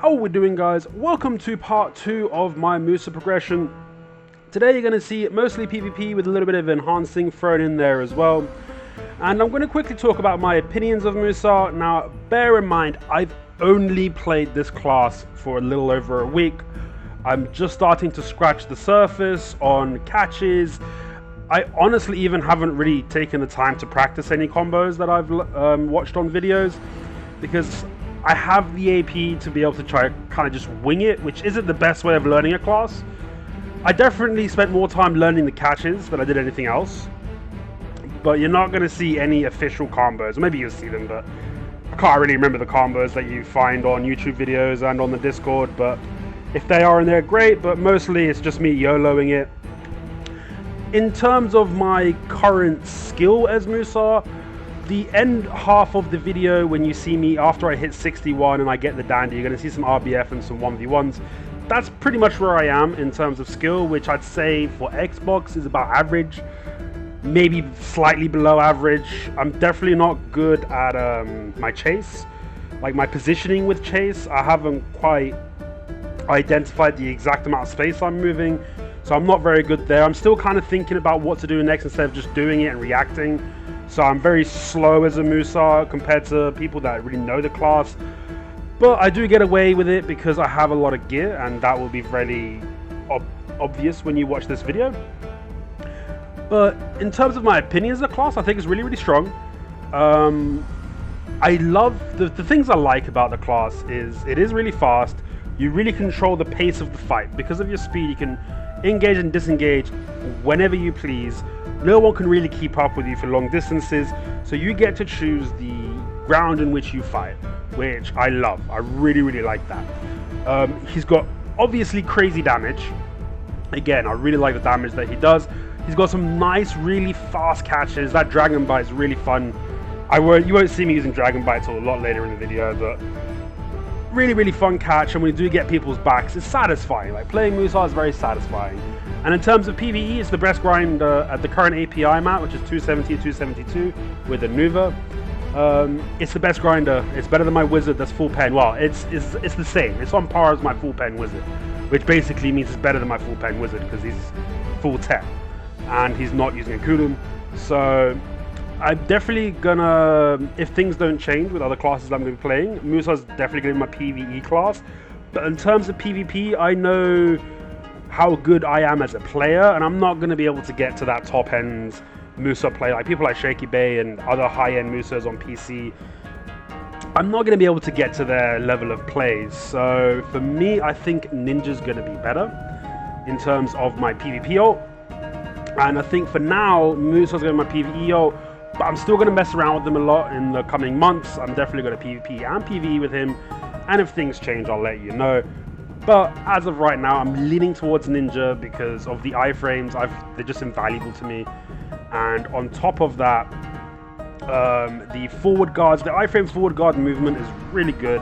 How are we doing, guys? Welcome to part 2 of my Musa progression. Today you're going to see mostly PvP with a little bit of enhancing thrown in there as well. And I'm going to quickly talk about my opinions of Musa. Now, bear in mind, I've only played this class for a little over a week. I'm just starting to scratch the surface on catches. I honestly even haven't really taken the time to practice any combos that I've watched on videos, because I have the AP to be able to try kind of just wing it, which isn't the best way of learning a class. I definitely spent more time learning the catches than I did anything else, but you're not going to see any official combos. Maybe you'll see them, but I can't really remember the combos that you find on YouTube videos and on the Discord. But if they are in there, great, but mostly it's just me YOLOing it. In terms of my current skill as Musa, the end half of the video, when you see me after I hit 61 and I get the dandy, you're going to see some RBF and some 1v1s. That's pretty much where I am in terms of skill, which I'd say for Xbox is about average, maybe slightly below average. I'm definitely not good at my chase, like my positioning with chase. I haven't quite identified the exact amount of space I'm moving, so I'm not very good there. I'm still kind of thinking about what to do next instead of just doing it and reacting. So I'm very slow as a Musa compared to people that really know the class. But I do get away with it because I have a lot of gear, and that will be very obvious when you watch this video. But in terms of my opinions of the class, I think it's really, really strong. I love the things I like about the class is it is really fast. You really control the pace of the fight. Because of your speed, you can engage and disengage whenever you please. No one can really keep up with you for long distances, so you get to choose the ground in which you fight, which I love. I really, really like that. He's got obviously crazy damage. Again, I really like the damage that he does. He's got some nice, really fast catches. That Dragon Bite is really fun. You won't see me using Dragon Bite till a lot later in the video, but really, really fun catch. And when you do get people's backs, it's satisfying. Like, playing Musa is very satisfying. And in terms of PvE, it's the best grind at the current API map, which is 270, 272 with the Nuva. It's the best grinder. It's better than my wizard that's full pen. Well, it's the same. It's on par as my full pen wizard, which basically means it's better than my full pen wizard because he's full 10 and he's not using a Kulum. So I'm definitely gonna, if things don't change with other classes I'm going to be playing, Musa's definitely going to be my PvE class. But in terms of PvP, I know how good I am as a player, and I'm not going to be able to get to that top end Musa play, like people like Shaky Bay and other high-end Musas on PC. I'm not going to be able to get to their level of plays. So for me, I think Ninja's going to be better in terms of my PvP ult. And I think for now, Musa's going to be my PvE ult, but I'm still going to mess around with him a lot in the coming months. I'm definitely going to PvP and PvE with him, and if things change, I'll let you know. But as of right now, I'm leaning towards Ninja because of the iframes. They're just invaluable to me. And on top of that, the forward guards, the iframes forward guard movement is really good.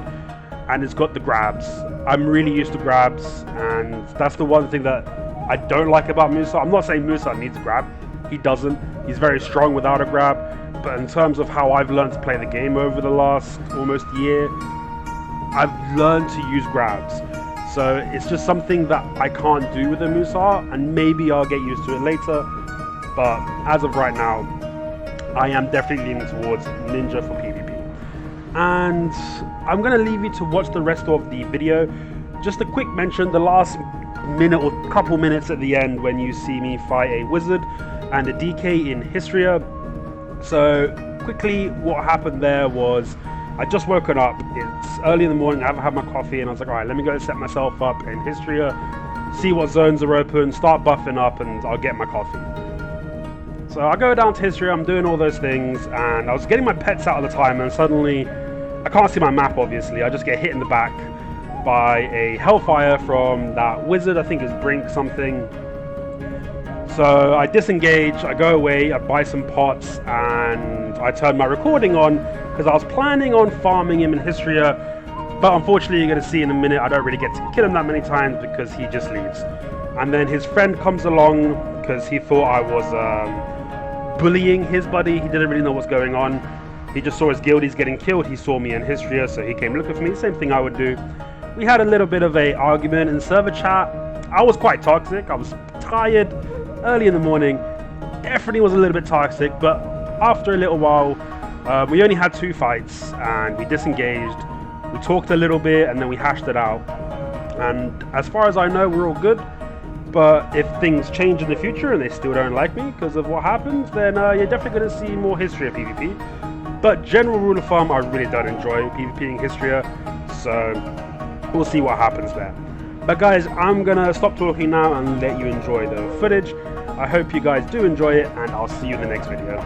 And it's got the grabs. I'm really used to grabs, and that's the one thing that I don't like about Musa. I'm not saying Musa needs a grab. He doesn't. He's very strong without a grab. But in terms of how I've learned to play the game over the last almost year, I've learned to use grabs. So it's just something that I can't do with a Musa, and maybe I'll get used to it later. But as of right now, I am definitely leaning towards Ninja for PvP. And I'm going to leave you to watch the rest of the video. Just a quick mention, the last minute or couple minutes at the end when you see me fight a wizard and a DK in Histria. So quickly, what happened there was I just woken up. It's early in the morning. I haven't had my coffee, and I was like, all right, let me go set myself up in Histria, see what zones are open, start buffing up, and I'll get my coffee. So I go down to Histria, I'm doing all those things, and I was getting my pets out at the time, and suddenly I can't see my map, obviously. I just get hit in the back by a Hellfire from that wizard. I think it's Brink something. So I disengage, I go away, I buy some pots, and I turn my recording on because I was planning on farming him in Histria, but unfortunately, you're going to see in a minute, I don't really get to kill him that many times because he just leaves. And then his friend comes along because he thought I was bullying his buddy. He didn't really know what's going on. He just saw his guildies getting killed. He saw me in Histria, so he came looking for me. Same thing I would do. we had a little bit of a argument in server chat. I was quite toxic. I was tired early in the morning. Definitely was a little bit toxic, but after a little while, we only had 2 fights and we disengaged. We talked a little bit and then we hashed it out. And as far as I know, we're all good. But if things change in the future and they still don't like me because of what happened, then you're definitely going to see more history of PvP. But general rule of thumb, I really don't enjoy PvPing Historia, so we'll see what happens there. But guys, I'm going to stop talking now and let you enjoy the footage. I hope you guys do enjoy it, and I'll see you in the next video.